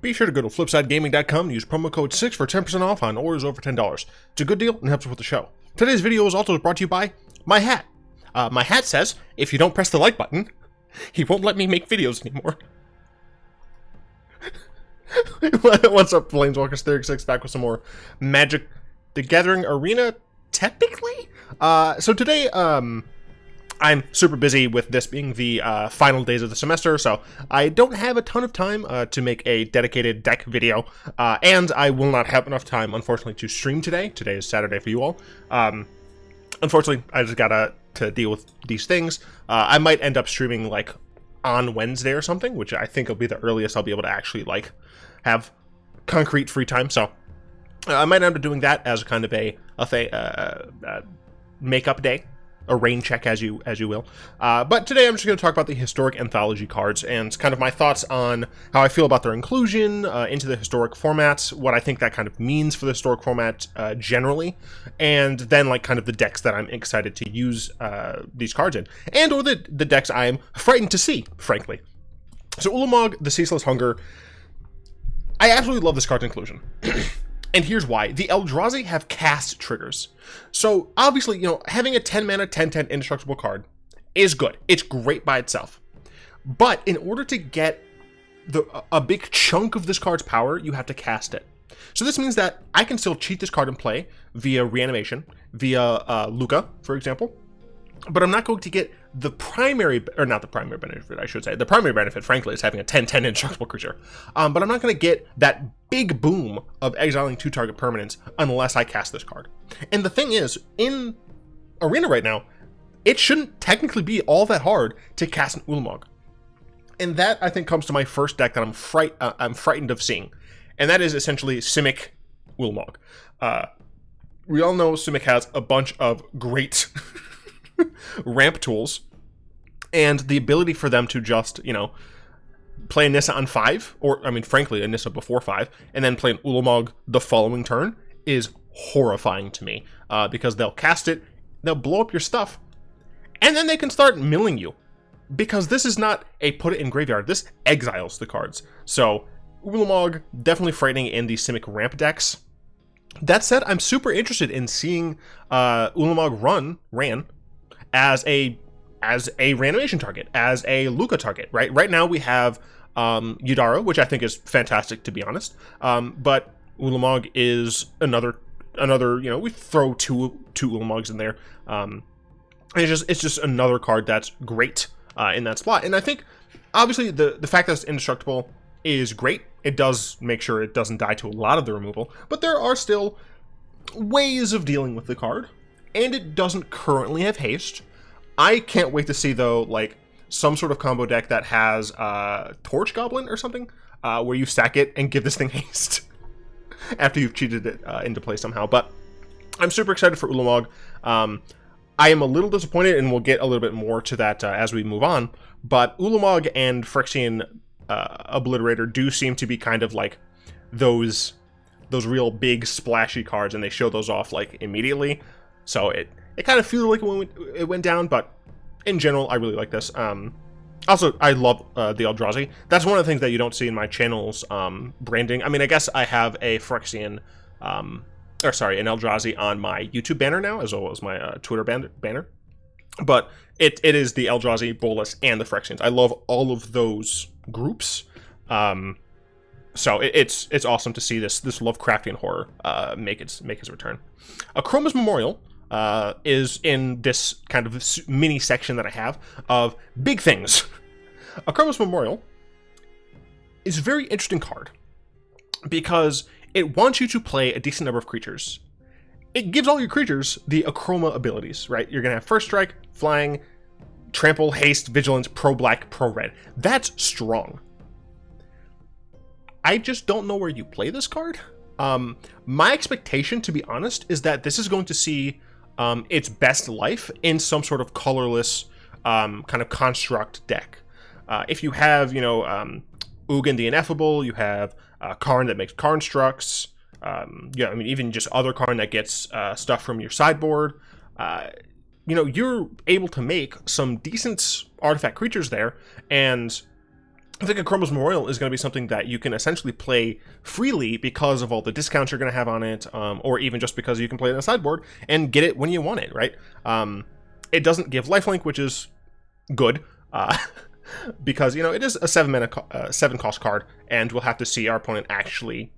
Be sure to go to flipsidegaming.com and use promo code 6 for 10% off on orders over $10. It's a good deal and helps with the show. Today's video is also brought to you by my hat. My hat says, if you don't press the like button, he won't let me make videos anymore. What's up, Planeswalkers 36, back with some more Magic the Gathering Arena, technically? So today, I'm super busy with this being the final days of the semester, so I don't have a ton of time to make a dedicated deck video, and I will not have enough time, unfortunately, to stream today. Today is Saturday for you all. Unfortunately, I just gotta deal with these things. I might end up streaming, like, on Wednesday or something, which I think will be the earliest I'll be able to actually, like, have concrete free time, so I might end up doing that as kind of a makeup day. A rain check, as you will. But today I'm just going to talk about the historic anthology cards and kind of my thoughts on how I feel about their inclusion into the historic formats, what I think that kind of means for the historic format generally, and then like kind of the decks that I'm excited to use these cards in, and or the decks I'm frightened to see, frankly. So Ulamog, the Ceaseless Hunger, I absolutely love this card's inclusion. And here's why. The Eldrazi have cast triggers. So, obviously, you know, having a 10-mana, 10/10 indestructible card is good. It's great by itself. But in order to get a big chunk of this card's power, you have to cast it. So this means that I can still cheat this card in play via reanimation, via Luca, for example. But I'm not going to get the primary, or not the primary benefit, I should say. The primary benefit, frankly, is having a 10/10 indestructible creature. But I'm not going to get that big boom of exiling 2 target permanents unless I cast this card. And the thing is, in Arena right now, it shouldn't technically be all that hard to cast an Ulamog. And that, I think, comes to my first deck that I'm frightened of seeing. And that is essentially Simic Ulamog. We all know Simic has a bunch of great ramp tools, and the ability for them to just, you know, play a Nissa on 5, or, I mean, frankly, a Nissa before 5, and then play an Ulamog the following turn is horrifying to me, because they'll cast it, they'll blow up your stuff, and then they can start milling you, because this is not a put it in graveyard, this exiles the cards. So, Ulamog, definitely frightening in the Simic ramp decks. That said, I'm super interested in seeing Ulamog ran as a reanimation target, as a Luca target, right? Right now we have Yudara, which I think is fantastic, to be honest. But Ulamog is another, you know, we throw two Ulamogs in there. It's just another card that's great in that slot. And I think, obviously, the fact that it's indestructible is great. It does make sure it doesn't die to a lot of the removal, but there are still ways of dealing with the card. And it doesn't currently have haste. I can't wait to see, though, like, some sort of combo deck that has Torch Goblin or something, where you stack it and give this thing haste after you've cheated it into play somehow. But I'm super excited for Ulamog. I am a little disappointed, and we'll get a little bit more to that as we move on, but Ulamog and Phyrexian Obliterator do seem to be kind of like those real big splashy cards, and they show those off, like, immediately. So it kind of feels like it went down, but in general, I really like this. Also, I love the Eldrazi. That's one of the things that you don't see in my channel's branding. I mean, I guess I have a Phyrexian, an Eldrazi on my YouTube banner now, as well as my Twitter banner. But it is the Eldrazi, Bolas, and the Phyrexians. I love all of those groups. So it's awesome to see this Lovecraftian horror make its return. A Chromis Memorial is in this kind of mini section that I have of big things. A Chromis Memorial is a very interesting card because it wants you to play a decent number of creatures. It gives all your creatures the Achroma abilities, right? You're gonna have First Strike, Flying, Trample, Haste, Vigilance, Pro Black, Pro Red. That's strong. I just don't know where you play this card. My expectation, to be honest, is that this is going to see its best life in some sort of colorless kind of construct deck. If you have, you know, Ugin the Ineffable, you have Karn that makes constructs, yeah, I mean, even just other Karn that gets stuff from your sideboard, you know, you're able to make some decent artifact creatures there, and I think a Chromis Memorial is going to be something that you can essentially play freely because of all the discounts you're going to have on it, or even just because you can play it in a sideboard and get it when you want it, right? It doesn't give lifelink, which is good, because, you know, it is a 7 cost card, and we'll have to see our opponent actually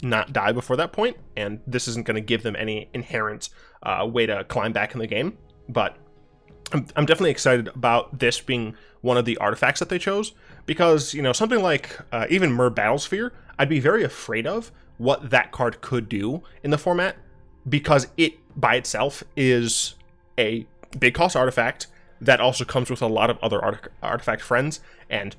not die before that point, and this isn't going to give them any inherent way to climb back in the game. But I'm definitely excited about this being one of the artifacts that they chose, because, you know, something like even Mer Battlesphere, I'd be very afraid of what that card could do in the format, because it by itself is a big cost artifact that also comes with a lot of other artifact friends, and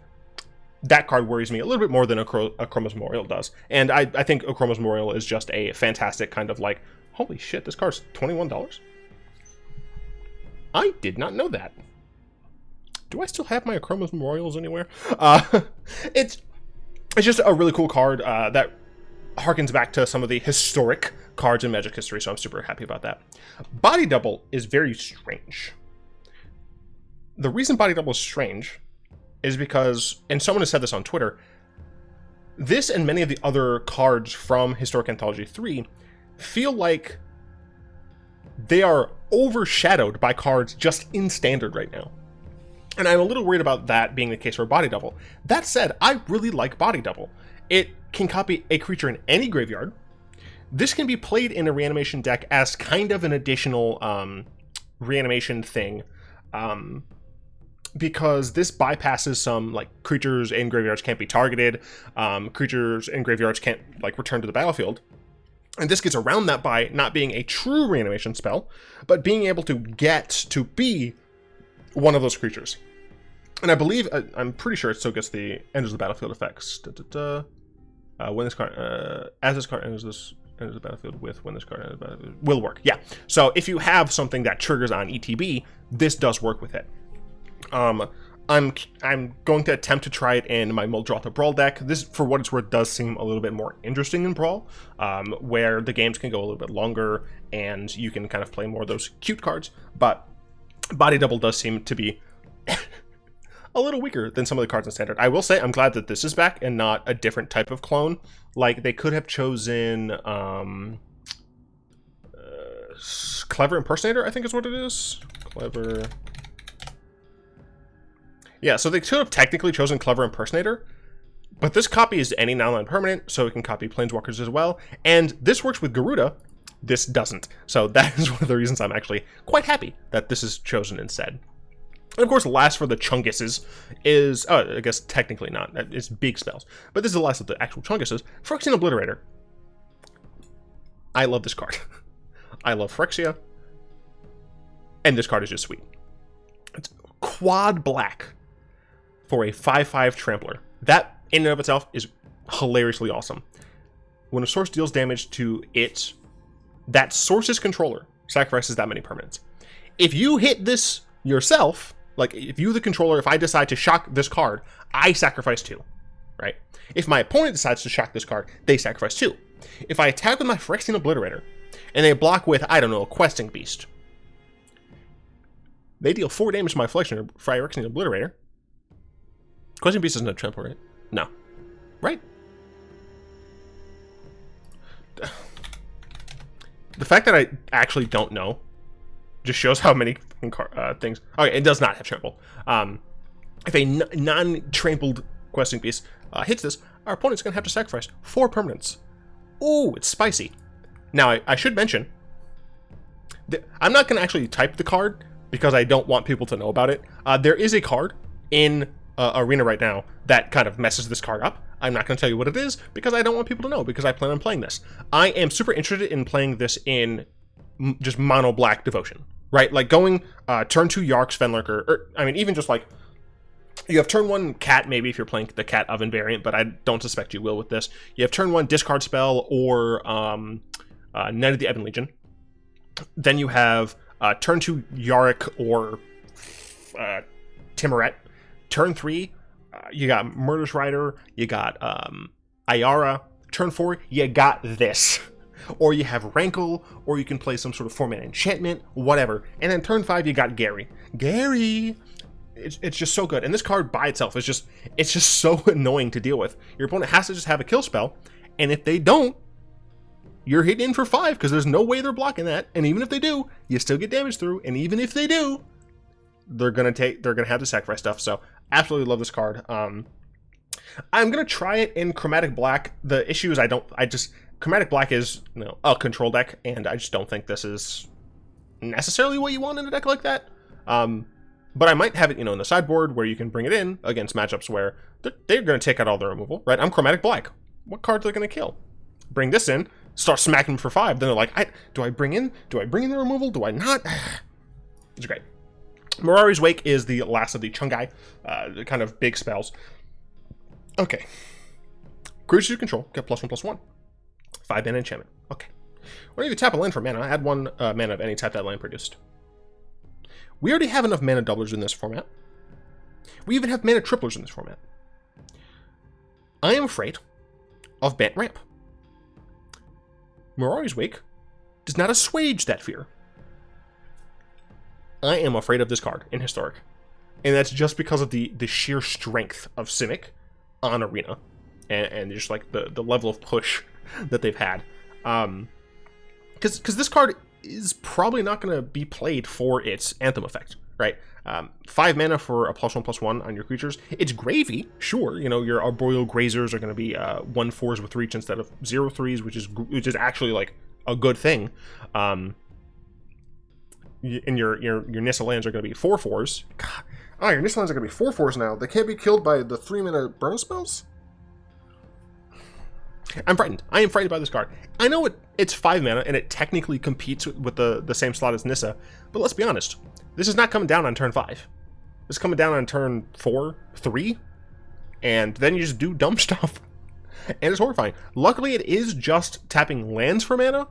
that card worries me a little bit more than a Chromis Memorial does. And I think a Chromis Memorial is just a fantastic kind of like, holy shit, this card's $21? I did not know that. Do I still have my Chromis Memorials anywhere? It's just a really cool card that harkens back to some of the historic cards in Magic history, so I'm super happy about that. Body Double is very strange. The reason Body Double is strange is because, and someone has said this on Twitter, this and many of the other cards from Historic Anthology 3 feel like they are overshadowed by cards just in Standard right now. And I'm a little worried about that being the case for Body Double. That said, I really like Body Double. It can copy a creature in any graveyard. This can be played in a reanimation deck as kind of an additional reanimation thing, because this bypasses some, like, creatures in graveyards can't be targeted, creatures in graveyards can't, like, return to the battlefield. And this gets around that by not being a true reanimation spell, but being able to get to be one of those creatures. And I believe, I'm pretty sure it still gets the enters the battlefield effects. When this card, as this card enters the battlefield with when this card enters the battlefield, will work. Yeah. So if you have something that triggers on ETB, this does work with it. I'm going to attempt to try it in my Muldrotha Brawl deck. This, for what it's worth, does seem a little bit more interesting in Brawl, where the games can go a little bit longer and you can kind of play more of those cute cards. But Body Double does seem to be a little weaker than some of the cards in Standard. I will say I'm glad that this is back and not a different type of clone. Like, they could have chosen Clever Impersonator, I think is what it is. Clever. Yeah, so they could have technically chosen Clever Impersonator, but this copies any non-land permanent, so it can copy Planeswalkers as well, and this works with Garuda. This doesn't. So that is one of the reasons I'm actually quite happy that this is chosen instead. And of course, last for the Chunguses is, I guess technically not, it's big spells, but this is the last of the actual Chunguses, Phyrexian Obliterator. I love this card. I love Phyrexia, and this card is just sweet. It's quad black for a 5/5 Trampler. That, in and of itself, is hilariously awesome. When a source deals damage to it, that source's controller sacrifices that many permanents. If you hit this yourself, like if you, the controller, if I decide to shock this card, I sacrifice 2, right? If my opponent decides to shock this card, they sacrifice 2. If I attack with my Phyrexian Obliterator, and they block with, I don't know, a Questing Beast, they deal 4 damage to my Phyrexian Obliterator. Questing Beast isn't a trample, right? No. Right? The fact that I actually don't know just shows how many things... Okay, it does not have trample. If a non-trampled Questing Beast hits this, our opponent's going to have to sacrifice 4 permanents. Ooh, it's spicy. Now, I should mention, I'm not going to actually type the card because I don't want people to know about it. There is a card in Arena right now that kind of messes this card up. I'm not going to tell you what it is because I don't want people to know, because I plan on playing this. I am super interested in playing this in just mono black Devotion, right? Like going turn 2 Yark's Fenlurker, or I mean even just like you have turn 1 Cat, maybe if you're playing the Cat Oven variant, but I don't suspect you will with this. You have turn 1 Discard Spell or Knight of the Ebon Legion. Then you have turn 2 Yarick or Timoret. Turn 3, you got Murderous Rider, you got Ayara. Turn 4, you got this. Or you have Rankle, or you can play some sort of 4-mana enchantment, whatever. And then turn 5, you got Gary. Gary! it's just so good. And this card by itself is just, it's just so annoying to deal with. Your opponent has to just have a kill spell, and if they don't, you're hitting in for 5 because there's no way they're blocking that. And even if they do, you still get damage through. And even if they do, they're gonna have to sacrifice stuff. So absolutely love this card. I'm gonna try it in Chromatic Black. The issue is Chromatic Black is, you know, a control deck, and I just don't think this is necessarily what you want in a deck like that. But I might have it, you know, in the sideboard where you can bring it in against matchups where they're going to take out all the removal, right? I'm Chromatic Black. What cards are they going to kill? Bring this in, start smacking them for 5. Then they're like, do I bring in the removal? Do I not? It's great. Mirari's Wake is the last of the Chungai, the kind of big spells. Okay. Creatures you control get +1/+1. 5 mana enchantment. Okay. Whenever you tap a land for mana, add 1 mana of any type that land produced. We already have enough mana doublers in this format. We even have mana triplers in this format. I am afraid of Bant Ramp. Mirari's Wake does not assuage that fear. I am afraid of this card in Historic. And that's just because of the sheer strength of Simic on Arena. And just like the level of push that they've had. Because this card is probably not going to be played for its Anthem effect, right? 5 mana for a +1/+1 on your creatures. It's gravy, sure. You know, your Arboreal Grazers are going to be 1/4s with reach instead of 0/3s, which is actually like a good thing. And your Nissa lands are going to be 4/4s. God, your Nissa lands are going to be 4/4s now. They can't be killed by the 3 mana burn spells. I'm frightened. I am frightened by this card. I know it's 5 mana, and it technically competes with the same slot as Nissa, but let's be honest. This is not coming down on turn 5. This is coming down on turn 4, 3, and then you just do dumb stuff. And it's horrifying. Luckily, it is just tapping lands for mana,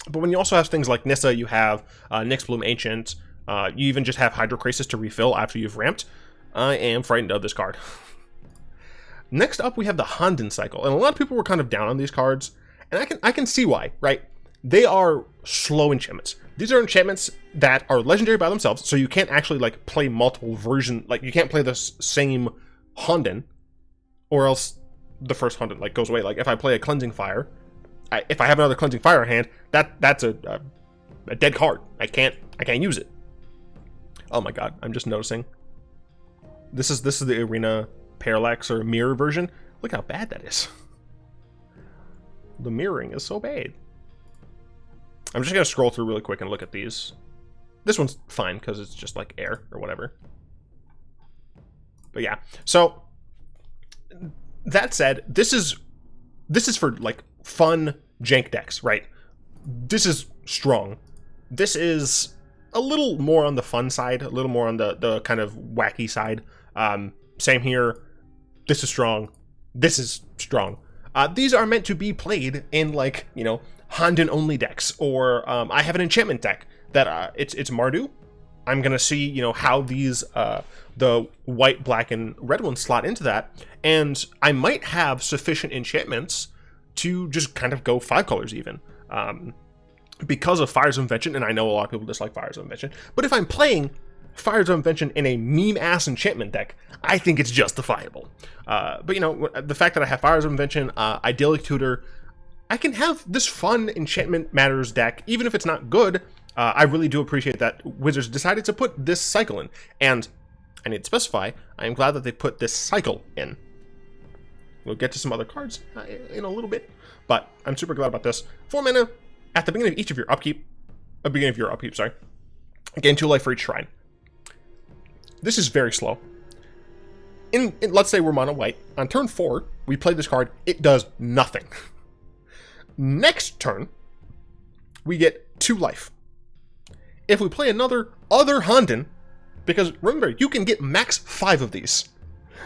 but when you also have things like Nissa, you have Nyxbloom Ancient, you even just have Hydrokrasis to refill after you've ramped. I am frightened of this card. Next up, we have the Honden Cycle, and a lot of people were kind of down on these cards, and I can see why, right? They are slow enchantments. These are enchantments that are legendary by themselves, so you can't actually like play multiple versions. Like you can't play the same Honden, or else the first Honden like goes away. Like if I play a Cleansing Fire, if I have another Cleansing Fire in hand, that's a dead card. I can't use it. Oh my god, I'm just noticing. This is the Arena Parallax or mirror version. Look how bad that is. The mirroring is so bad. I'm just gonna scroll through really quick and look at these. This one's fine because it's just like air or whatever. But yeah, so that said, this is for like fun jank decks, right? This is strong. This is a little more on the fun side, a little more on the kind of wacky side. Same here. This is strong. This is strong. These are meant to be played in like, you know, Honden only decks, or I have an enchantment deck that it's Mardu. I'm gonna see, you know, how these the white, black, and red ones slot into that, and I might have sufficient enchantments to just kind of go 5 colors even. Because of Fires of Invention, and I know a lot of people dislike Fires of Invention, but if I'm playing Fires of Invention in a meme-ass enchantment deck, I think it's justifiable. But, you know, the fact that I have Fires of Invention, Idyllic Tutor, I can have this fun Enchantment Matters deck, even if it's not good. I really do appreciate that Wizards decided to put this cycle in. And I need to specify, I am glad that they put this cycle in. We'll get to some other cards in a little bit, but I'm super glad about this. 4 mana at the beginning of each of your upkeep. Gain 2 life for each shrine. This is very slow. In let's say we're mono white. On turn 4, we play this card. It does nothing. Next turn, we get 2 life. If we play other Honden, because remember, you can get max 5 of these,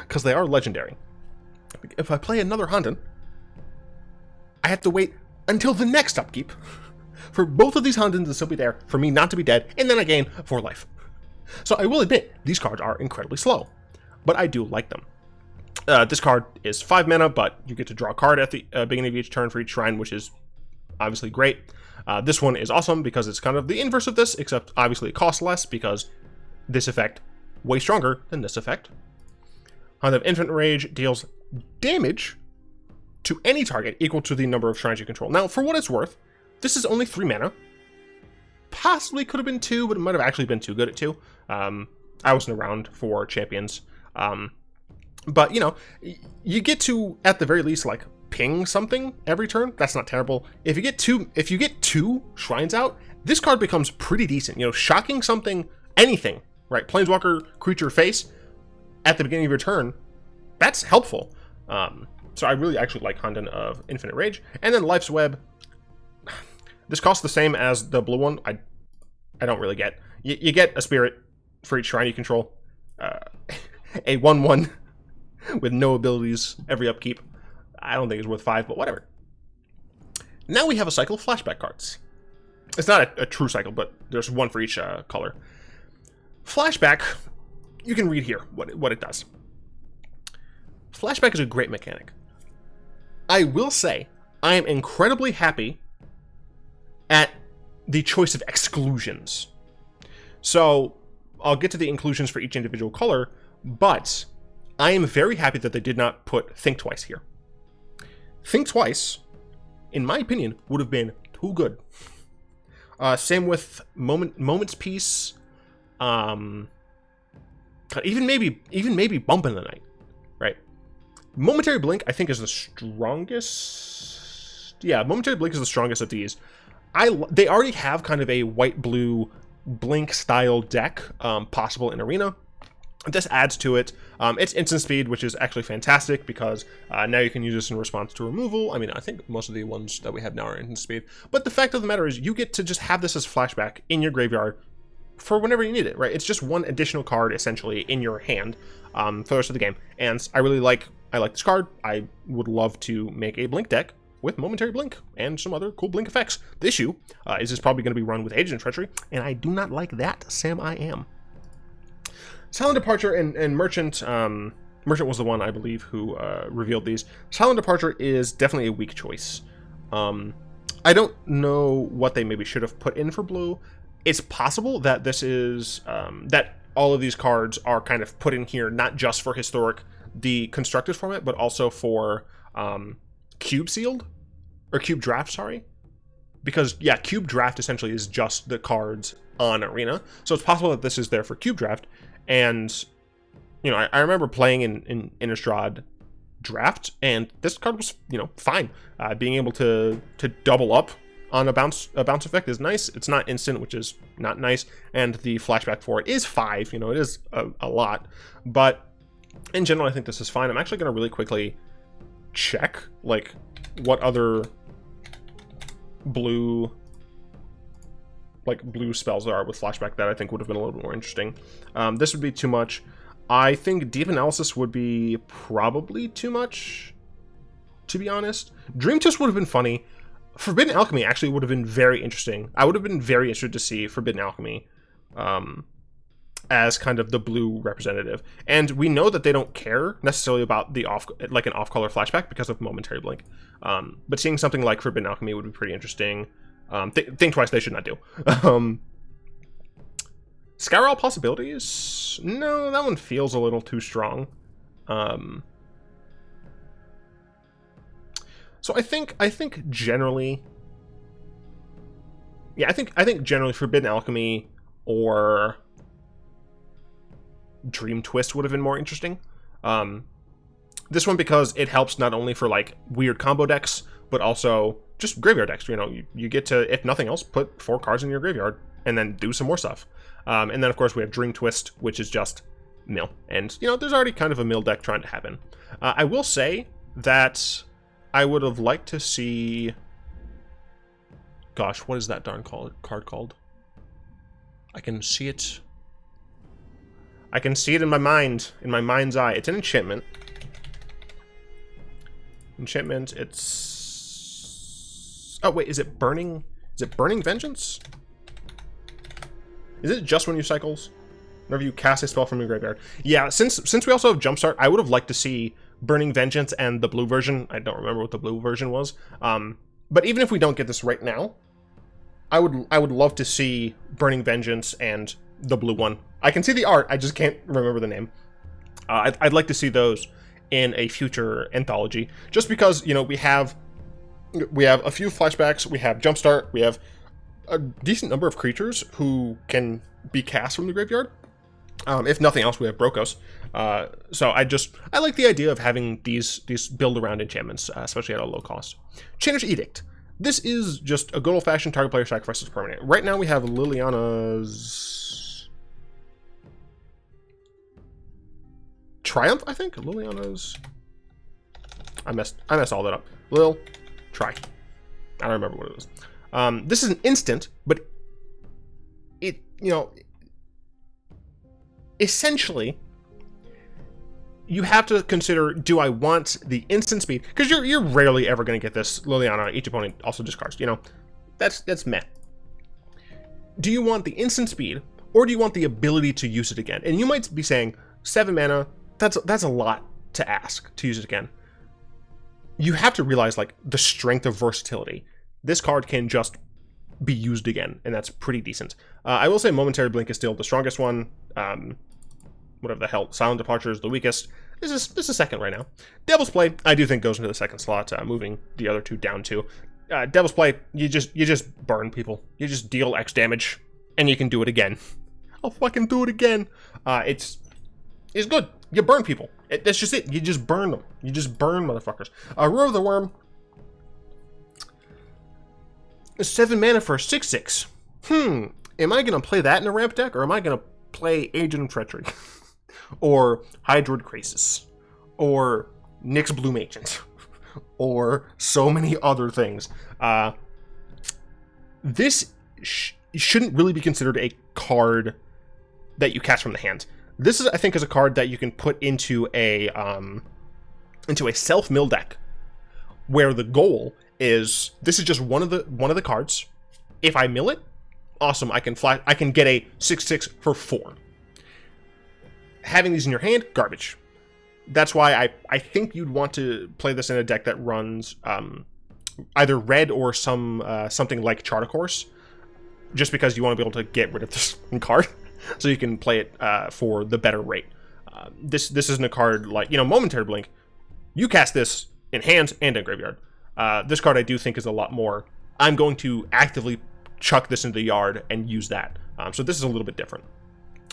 because they are legendary. If I play another Honden, I have to wait until the next upkeep for both of these Hondens to still be there, for me not to be dead, and then I gain 4 life. So I will admit, these cards are incredibly slow, but I do like them. This card is 5 mana, but you get to draw a card at the beginning of each turn for each shrine, which is obviously great. This one is awesome because it's kind of the inverse of this, except obviously it costs less because this effect way stronger than this effect. Honden of Infinite Rage deals damage to any target equal to the number of shrines you control. Now, for what it's worth, this is only 3 mana. Possibly could have been 2, but it might have actually been too good at 2. I wasn't around for Champions. But, you know, you get to, at the very least, like, ping something every turn. That's not terrible. If you get two shrines out, this card becomes pretty decent. You know, shocking something, anything, right? Planeswalker, creature, face, at the beginning of your turn, that's helpful. So I really actually like Honden of Infinite Rage. And then Life's Web. This costs the same as the blue one. I don't really get. You get a spirit for each shrine you control. A 1/1 with no abilities every upkeep. I don't think it's worth 5, but whatever. Now we have a cycle of flashback cards. It's not a true cycle, but there's one for each color. Flashback, you can read here what it does. Flashback is a great mechanic. I will say, I am incredibly happy at the choice of exclusions. So, I'll get to the inclusions for each individual color, but I am very happy that they did not put Think Twice here. Think Twice, in my opinion, would have been too good. Same with Moment's Peace, even maybe Bump in the Night, right? Momentary Blink, I think, is the strongest. Yeah, Momentary Blink is the strongest of these. They already have kind of a white-blue Blink style deck possible in Arena. This adds to it. It's instant speed, which is actually fantastic because now you can use this in response to removal. I mean, I think most of the ones that we have now are instant speed. But the fact of the matter is you get to just have this as flashback in your graveyard for whenever you need it, right? It's just one additional card, essentially, in your hand for the rest of the game. And I like this card. I would love to make a Blink deck with Momentary Blink and some other cool Blink effects. The issue is this probably going to be run with Agent Treachery, and I do not like that, Sam I am. Silent Departure and Merchant. Merchant was the one, I believe, who revealed these. Silent Departure is definitely a weak choice. I don't know what they maybe should have put in for blue. It's possible that this is that all of these cards are kind of put in here not just for Historic, the constructed format, but also for Cube Sealed or Cube Draft. Sorry, because yeah, Cube Draft essentially is just the cards on Arena, so it's possible that this is there for Cube Draft. And you know, I remember playing in Innistrad Draft, and this card was, you know, fine. Being able to double up on a bounce effect is nice. It's not instant, which is not nice, and the flashback for it is 5. You know, it is a lot, but in general, I think this is fine. I'm actually going to really quickly check like what other blue spells there are with flashback that I think would have been a little bit more interesting. This would be too much. I think Deep Analysis would be probably too much, to be honest. Dream Twist would have been funny. Forbidden Alchemy actually would have been very interesting. I would have been very interested to see Forbidden Alchemy as kind of the blue representative. And we know that they don't care necessarily about the an off-color flashback because of Momentary Blink. But seeing something like Forbidden Alchemy would be pretty interesting. Think Twice they should not do. Scour All Possibilities? No, that one feels a little too strong. So I think generally, yeah, I think generally Forbidden Alchemy or Dream Twist would have been more interesting. This one because it helps not only for like weird combo decks, but also just graveyard decks. You know, you get to, if nothing else, put 4 cards in your graveyard and then do some more stuff. And then of course we have Dream Twist, which is just mill. And you know, there's already kind of a mill deck trying to happen. I will say that I would have liked to see, gosh, what is that darn card called? I can see it in my mind, in my mind's eye. It's an enchantment. Enchantment, it's... Oh, wait, is it Burning Vengeance? Is it just when you cycles? Whenever you cast a spell from your graveyard? Yeah, since we also have Jumpstart, I would have liked to see Burning Vengeance and the blue version. I don't remember what the blue version was. But even if we don't get this right now, I would love to see Burning Vengeance and the blue one. I can see the art, I just can't remember the name. I'd like to see those in a future anthology, just because, you know, we have a few flashbacks, we have Jumpstart, we have a decent number of creatures who can be cast from the graveyard. If nothing else, we have Brokos. So I like the idea of having these build around enchantments, especially at a low cost. Chainer's Edict. This is just a good old-fashioned target player sacrifices permanent. Right now we have Liliana's Triumph, I think. Liliana's. I messed all that up. Lil, try. I don't remember what it was. This is an instant, but it, you know, essentially, you have to consider, do I want the instant speed? Because you're rarely ever going to get this Liliana, each opponent also discards, you know? That's meh. Do you want the instant speed, or do you want the ability to use it again? And you might be saying, 7 mana, that's a lot to ask to use it again. You have to realize, like, the strength of versatility. This card can just be used again, and that's pretty decent. I will say Momentary Blink is still the strongest one. Whatever the hell, Silent Departure is the weakest. This is second right now. Devil's Play, I do think goes into the second slot, moving the other two down to. Devil's Play, you just burn people. You just deal X damage, and you can do it again. I'll fucking do it again. It's good. You burn people. That's just it. You just burn them. You just burn motherfuckers. Roar of the Worm. 7 mana for a 6/6. Am I gonna play that in a ramp deck, or am I gonna play Agent of Treachery? Or Hydroid Crisis, or Nyx Bloom Agent, or so many other things. This shouldn't really be considered a card that you cast from the hand. This is, I think, is a card that you can put into a self-mill deck, where the goal is, this is just one of the cards. If I mill it, awesome. I can get a 6/6 for 4. Having these in your hand, garbage. That's why I think you'd want to play this in a deck that runs either red or something like Chart Course, just because you want to be able to get rid of this card, so you can play it for the better rate. This isn't a card like, you know, Momentary Blink. You cast this in hands and in graveyard. This card I do think is a lot more, I'm going to actively chuck this into the yard and use that. So this is a little bit different.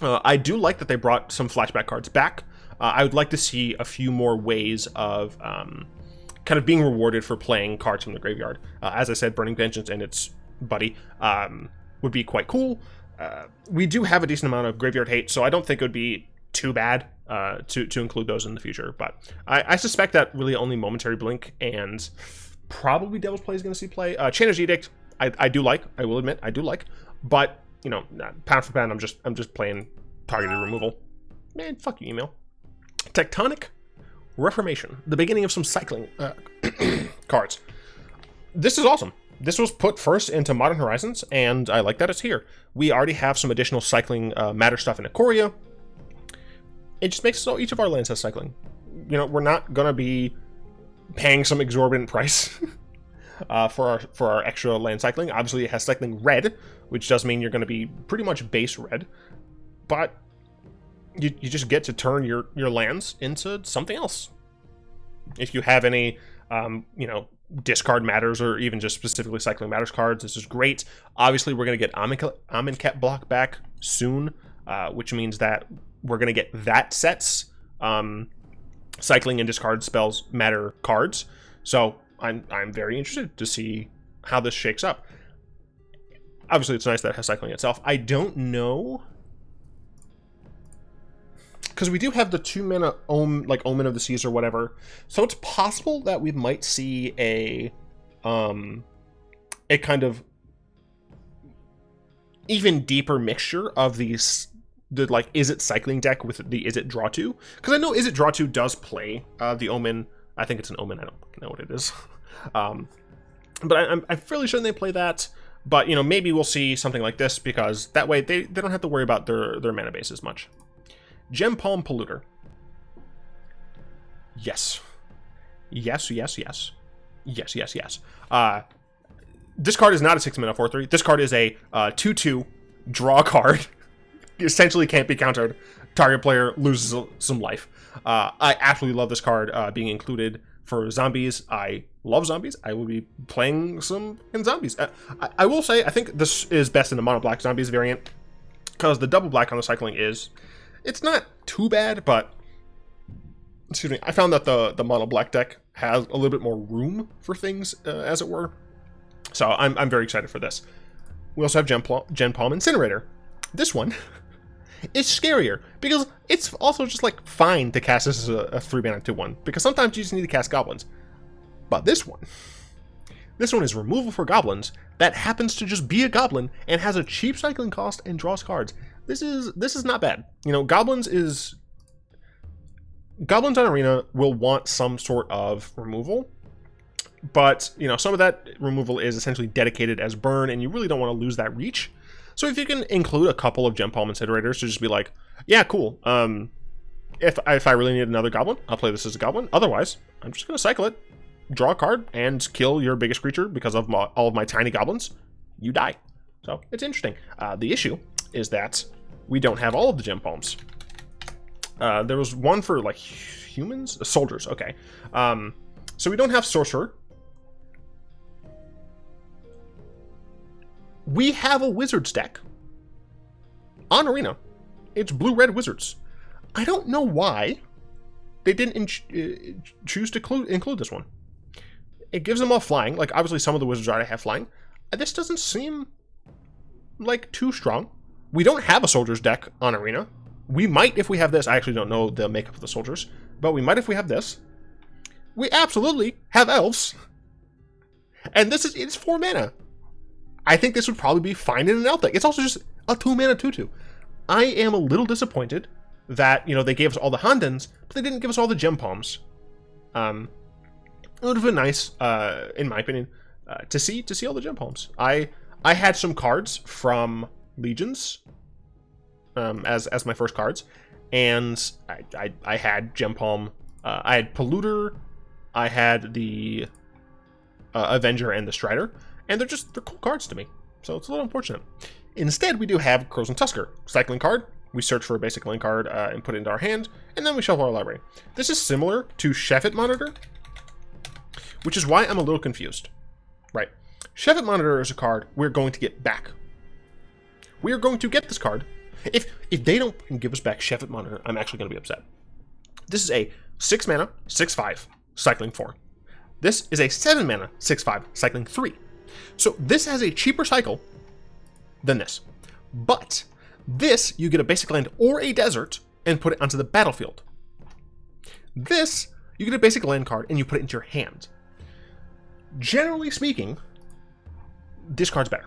I do like that they brought some flashback cards back. I would like to see a few more ways of kind of being rewarded for playing cards from the graveyard. As I said, Burning Vengeance and its buddy would be quite cool. We do have a decent amount of graveyard hate, so I don't think it would be too bad to include those in the future. But I suspect that really only Momentary Blink and probably Devil's Play is going to see play. Chainer's Edict, I do like. I will admit, I do like. But, you know, pound for pound, I'm just playing targeted removal. Man, fuck you, email. Tectonic Reformation, the beginning of some cycling cards. This is awesome. This was put first into Modern Horizons, and I like that it's here. We already have some additional cycling matter stuff in ikoria. It just makes it so each of our lands has cycling. You know, we're not gonna be paying some exorbitant price for our extra land cycling. Obviously, it has cycling red, which does mean you're going to be pretty much base red, but you just get to turn your lands into something else. If you have any, you know, discard matters or even just specifically cycling matters cards, this is great. Obviously, we're going to get Amonkhet block back soon, which means that we're going to get that set's cycling and discard spells matter cards. So I'm very interested to see how this shakes up. Obviously, it's nice that it has cycling itself. I don't know, because we do have the 2 mana Omen of the Seas or whatever. So it's possible that we might see a kind of even deeper mixture of the like Izzet cycling deck with the Izzet Draw 2. Because I know Izzet Draw 2 does play the Omen. I think it's an Omen. I don't know what it is. But I'm fairly sure they play that. But, you know, maybe we'll see something like this, because that way they don't have to worry about their mana base as much. Gem Palm Polluter. Yes. Yes, yes, yes. Yes, yes, yes. this card is not a 6-mana 4/3. This card is a 2/2 draw card. Essentially can't be countered. Target player loses some life. I absolutely love this card being included for zombies. I love zombies. I will be playing some in zombies. I will say, I think this is best in the mono black zombies variant, because the double black on the cycling it's not too bad, but excuse me, I found that the mono black deck has a little bit more room for things, as it were. So I'm very excited for this. We also have Gen Palm Incinerator. This one is scarier because it's also just like fine to cast this as a 3-mana 2/1, because sometimes you just need to cast goblins. But this one is removal for goblins that happens to just be a goblin and has a cheap cycling cost and draws cards. This is not bad. You know, goblins on Arena will want some sort of removal, but you know, some of that removal is essentially dedicated as burn, and you really don't want to lose that reach. So if you can include a couple of Gen Palm Incinerators to just be like, yeah, cool. If I really need another goblin, I'll play this as a goblin. Otherwise, I'm just going to cycle it, draw a card, and kill your biggest creature because of all of my tiny goblins. You die. So it's interesting. The issue is that we don't have all of the Gen Palms. There was one for like humans, soldiers. Okay. So we don't have Sorcerer. We have a Wizards deck on Arena. It's blue-red Wizards. I don't know why they didn't choose to include this one. It gives them all flying. Like, obviously, some of the Wizards already have flying. This doesn't seem like too strong. We don't have a Soldiers deck on Arena. We might if we have this. I actually don't know the makeup of the Soldiers, but we might if we have this. We absolutely have Elves. And it's 4 mana. I think this would probably be fine in an elf deck. It's also just a 2-mana 2/2. I am a little disappointed that, you know, they gave us all the Hondens, but they didn't give us all the Gem Palms. It would have been nice, in my opinion, to see all the Gem Palms. I had some cards from Legions as my first cards, and I had Gem Palm. I had Polluter, I had the Avenger and the Strider. And they're cool cards to me, so it's a little unfortunate. Instead, we do have Crozen Tusker, cycling card. We search for a basic land card and put it into our hand, and then we shuffle our library. This is similar to Sheffet Monitor, which is why I'm a little confused. Right, Sheffet Monitor is a card we're going to get back. We are going to get this card. If they don't give us back Sheffet Monitor, I'm actually going to be upset. This is a 6-mana 6/5 cycling 4. This is a 7-mana 6/5 cycling 3. So this has a cheaper cycle than this. But this, you get a basic land or a desert and put it onto the battlefield. This, you get a basic land card and you put it into your hand. Generally speaking, this card's better.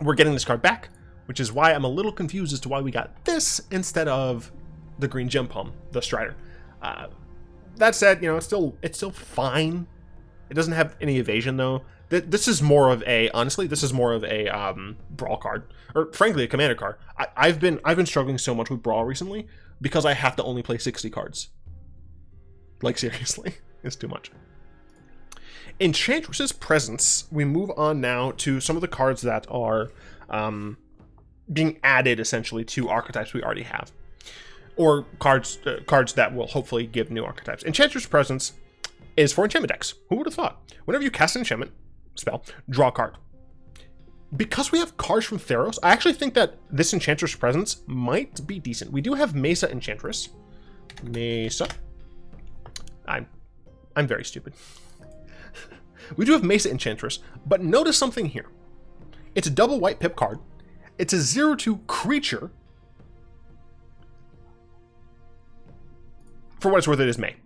We're getting this card back, which is why I'm a little confused as to why we got this instead of the green Gem Palm, the Strider. That said, you know, it's still fine. It doesn't have any evasion though. This is more of a, honestly, this is more of a Brawl card, or frankly a Commander card. I've been struggling so much with Brawl recently because I have to only play 60 cards. Like, seriously, it's too much. Enchantress's Presence. We move on now to some of the cards that are being added essentially to archetypes we already have, or cards that will hopefully give new archetypes. Enchantress's Presence is for enchantment decks. Who would have thought? Whenever you cast an enchantment spell, draw a card. Because we have cards from Theros, I actually think that this Enchantress Presence might be decent. We do have Mesa Enchantress. Mesa. I'm very stupid. We do have Mesa Enchantress, but notice something here. It's a double white pip card. It's a 0/2 creature. For what it's worth, it is May.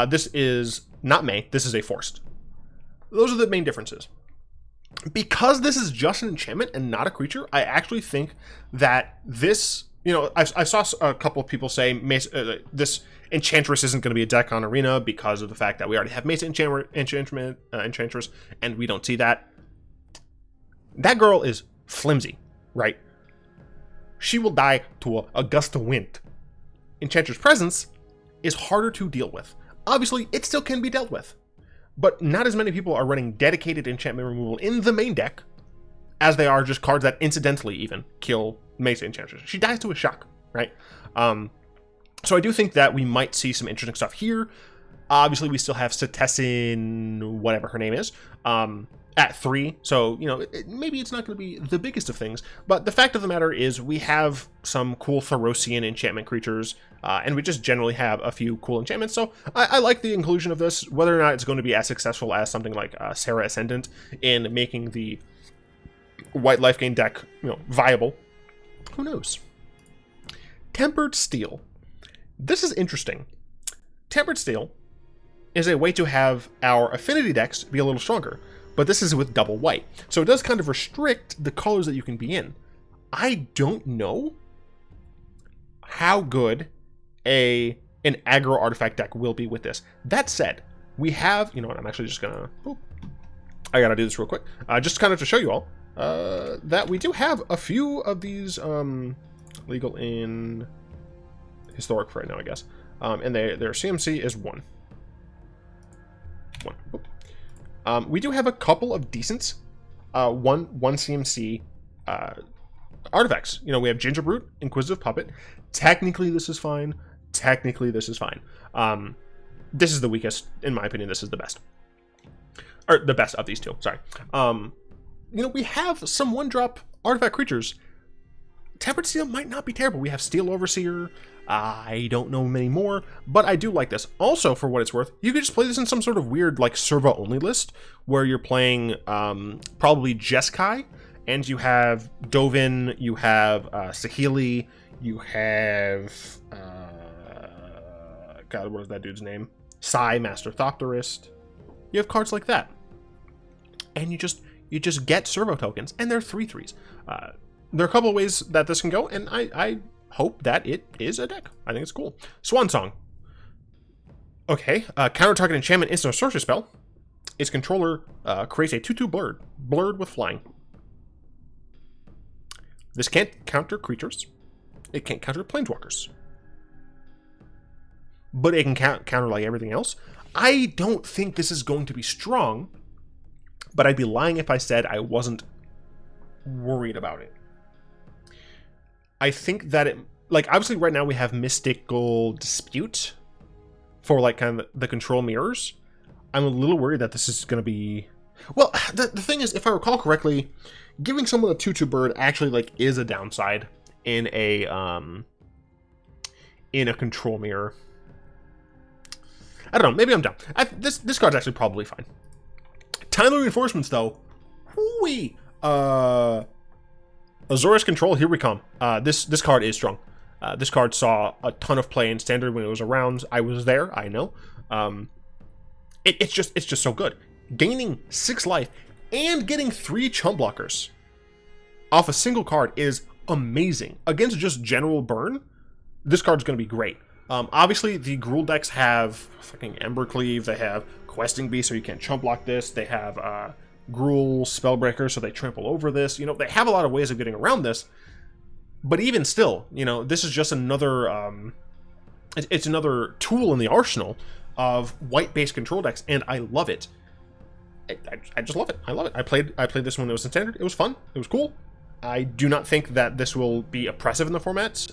This is not May. This is a forced. Those are the main differences. Because this is just an enchantment and not a creature, I actually think that this, you know, I saw a couple of people say this Enchantress isn't going to be a deck on Arena because of the fact that we already have Mesa Enchantress, and we don't see that. That girl is flimsy, right? She will die to a gust of wind. Enchantress Presence is harder to deal with. Obviously, it still can be dealt with. but not as many people are running dedicated enchantment removal in the main deck as they are just cards that incidentally even kill Mesa Enchantress. She dies to a shock, right? So I do think that we might see some interesting stuff here. Obviously, we still have Ceaseless, whatever her name is, at 3. So, maybe it's not going to be the biggest of things. But the fact of the matter is we have some cool Thorosian enchantment creatures, and we just generally have a few cool enchantments. So I like the inclusion of this. Whether or not it's going to be as successful as something like Serra Ascendant in making the white life gain deck, viable, who knows? Tempered Steel. This is interesting. Tempered Steel is a way to have our affinity decks be a little stronger, but this is with double white. So it does kind of restrict the colors that you can be in. I don't know how good an aggro artifact deck will be with this. That said, we have, I'm actually just gonna, I gotta do this real quick, just kind of to show you all that we do have a few of these legal in historic for right now, I guess. And their CMC is 1. We do have a couple of decent one CMC artifacts. We have Gingerbrute, Inquisitive Puppet. Technically, this is fine. This is the weakest, in my opinion. This is the best, or the best of these two. Sorry. We have some 1-drop artifact creatures. Tempered Steel might not be terrible. We have Steel Overseer. I don't know many more, but I do like this. Also, for what it's worth, you could just play this in some sort of weird, servo-only list, where you're playing probably Jeskai, and you have Dovin, you have Saheeli, you have... God, what is that dude's name? Sai, Master Thopterist. You have cards like that. And you just get servo tokens, and they're 3/3s. There are a couple of ways that this can go, and I hope that it is a deck. I think it's cool. Swan Song. Okay, counter target enchantment instant or sorcery spell. Its controller creates a 2/2 blurred with flying. This can't counter creatures. It can't counter planeswalkers. But it can counter like everything else. I don't think this is going to be strong, but I'd be lying if I said I wasn't worried about it. I think that it, obviously right now we have Mystical Dispute for kind of the control mirrors. I'm a little worried that this is going to be, well, the thing is, if I recall correctly, giving someone a 2/2 bird actually is a downside in a control mirror. I don't know, maybe I'm dumb. This card's actually probably fine. Timely Reinforcements though, hooey. Azorius Control, here we come. This card is strong. This card saw a ton of play in Standard when it was around. I was there, I know. It's just so good. Gaining 6 life and getting 3 chump blockers off a single card is amazing. Against just general burn, this card's going to be great. Obviously, the Gruul decks have fucking Embercleave. They have Questing Beast, so you can't chump block this. They have Gruul Spellbreaker, so they trample over this. They have a lot of ways of getting around this. But even still, this is just another it's another tool in the arsenal of white-based control decks, and I love it. I just love it. I love it. I played this when it was in Standard. It was fun. It was cool. I do not think that this will be oppressive in the formats.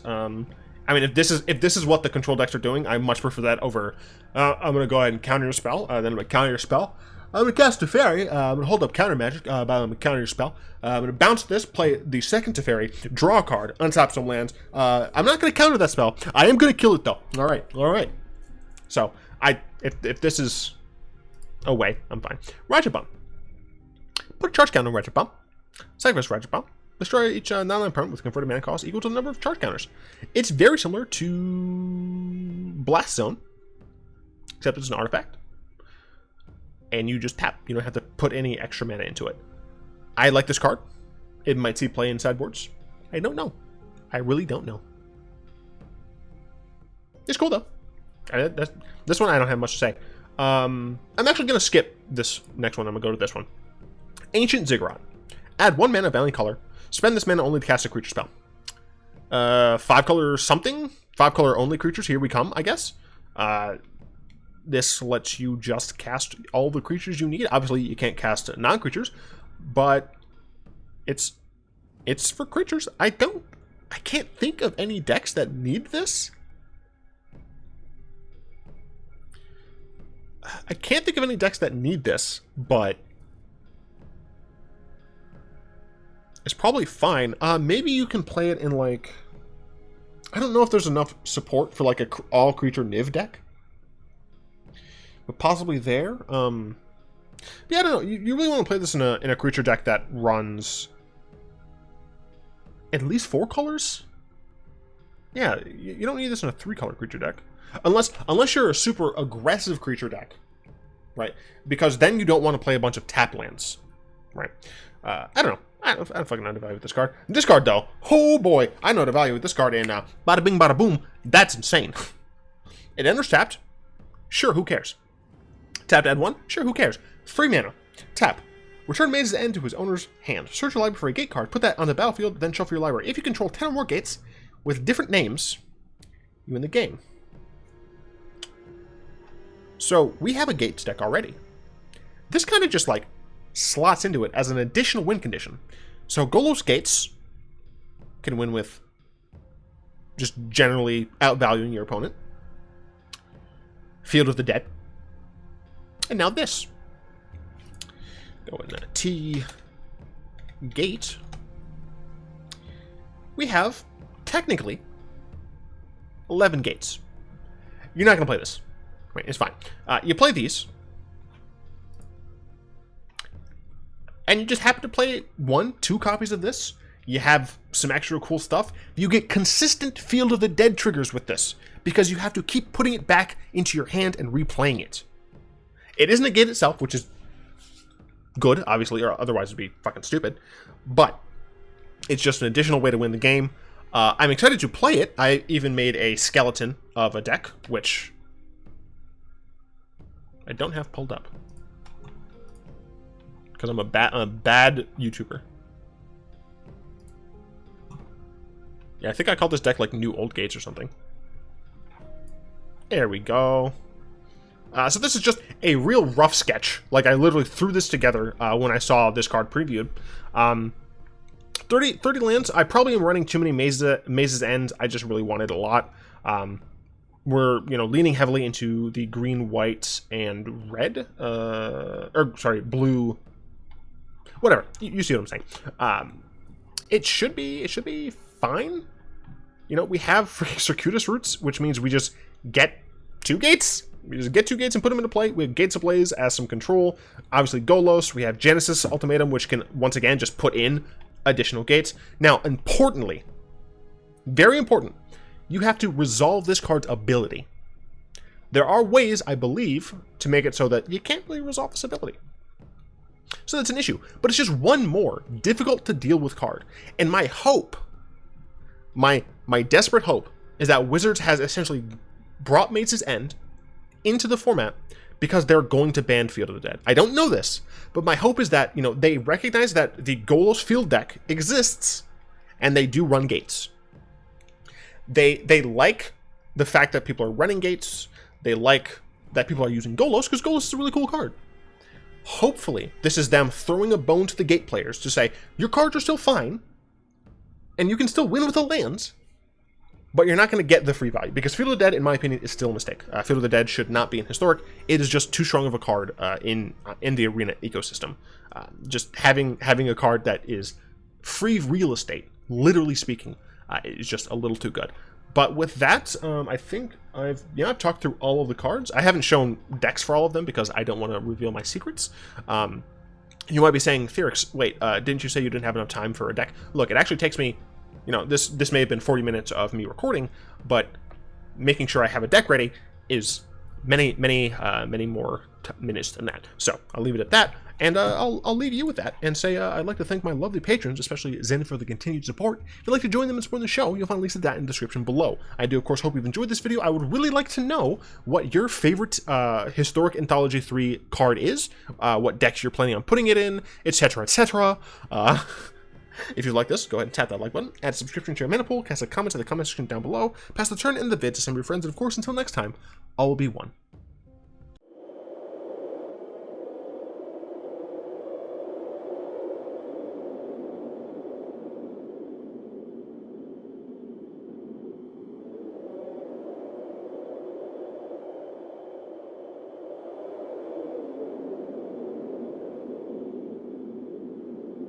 I mean, if this is what the control decks are doing, I much prefer that over. I'm gonna go ahead and counter your spell. Then I'm gonna counter your spell. I'm gonna cast Teferi. I'm gonna hold up counter magic. I'm gonna counter your spell. I'm gonna bounce this, play the second Teferi, draw a card, untap some lands. I'm not gonna counter that spell. I am gonna kill it though. All right. So if this is away, I'm fine. Ratchet Bomb. Put a charge counter on Ratchet Bomb. Sacrifice Ratchet Bomb. Destroy each non-land permanent with converted mana cost equal to the number of charge counters. It's very similar to Blast Zone, except it's an artifact. And you just tap. You don't have to put any extra mana into it. I like this card. It might see play in sideboards. I don't know. I really don't know. It's cool though. This one I don't have much to say. I'm actually going to skip this next one. I'm going to go to this one. Ancient Ziggurat. Add 1 mana of any color. Spend this mana only to cast a creature spell. 5 color something? 5 color only creatures. Here we come, I guess. this lets you just cast all the creatures you need. Obviously, you can't cast non-creatures, but it's for creatures. I can't think of any decks that need this. I can't think of any decks that need this, but it's probably fine. Maybe you can play it in, like, I don't know if there's enough support for, like, a all-creature Niv deck. But possibly there. Yeah, I don't know. You really want to play this in a creature deck that runs at least 4 colors? Yeah, you don't need this in a 3-color creature deck. Unless you're a super aggressive creature deck, right? Because then you don't want to play a bunch of tap lands, right? I don't know. I don't fucking know how to evaluate this card. This card, though, oh boy, I know how to evaluate this card, and bada bing, bada boom, that's insane. It enters tapped. Sure, who cares? Tap to add 1. Sure, who cares? 3 mana. Tap. Return Maze's End to his owner's hand. Search your library for a gate card. Put that on the battlefield, then shuffle your library. If you control 10 or more gates with different names, you win the game. So, we have a gates deck already. This kind of just, like, slots into it as an additional win condition. So, Golos Gates can win with just generally outvaluing your opponent. Field of the Dead. And now this. Go in T gate. We have, technically, 11 gates. You're not going to play this. Right, it's fine. You play these. And you just happen to play 1, 2 copies of this. You have some extra cool stuff. You get consistent Field of the Dead triggers with this, because you have to keep putting it back into your hand and replaying it. It isn't a gate itself, which is good, obviously, or otherwise it'd be fucking stupid. But it's just an additional way to win the game. I'm excited to play it. I even made a skeleton of a deck, which I don't have pulled up. Because I'm a bad YouTuber. Yeah, I think I called this deck like New Old Gates or something. There we go. So this is just a real rough sketch. Like, I literally threw this together when I saw this card previewed. 30 lands. I probably am running too many Maze's End. I just really wanted a lot. We're, leaning heavily into the green, white, and red. Blue. Whatever. You see what I'm saying. It should be fine. We have Circuitous Roots, which means we just get 2 gates. We just get 2 gates and put them into play. We have Gates Ablaze as some control. Obviously, Golos. We have Genesis Ultimatum, which can, once again, just put in additional gates. Now, importantly, very important, you have to resolve this card's ability. There are ways, I believe, to make it so that you can't really resolve this ability. So that's an issue. But it's just one more difficult to deal with card. And my hope, my desperate hope, is that Wizards has essentially brought Maze's End into the format because they're going to ban Field of the Dead. I don't know this, but my hope is that, they recognize that the Golos field deck exists, and they do run gates. They like the fact that people are running gates. They like that people are using Golos, because Golos is a really cool card. Hopefully, this is them throwing a bone to the gate players to say, your cards are still fine, and you can still win with the lands, but you're not going to get the free value, because Field of the Dead, in my opinion, is still a mistake. Field of the Dead should not be in Historic. It is just too strong of a card in the Arena ecosystem. Just having a card that is free real estate, literally speaking, is just a little too good. But with that, I think I've talked through all of the cards. I haven't shown decks for all of them because I don't want to reveal my secrets. You might be saying, Theorix, wait, didn't you say you didn't have enough time for a deck? Look, it actually takes me, this may have been 40 minutes of me recording, but making sure I have a deck ready is many more minutes than that. So I'll leave it at that, and I'll leave you with that and say I'd like to thank my lovely patrons, especially Zen, for the continued support. If you'd like to join them and support the show, you'll find links to that in the description below. I do, of course, hope you've enjoyed this video. I would really like to know what your favorite Historic Anthology 3 card is, what decks you're planning on putting it in, etc., etc. If you like this, go ahead and tap that like button, add a subscription to your mana pool, cast a comment in the comment section down below, pass the turn in the vid to some of your friends, and of course, until next time, all will be one.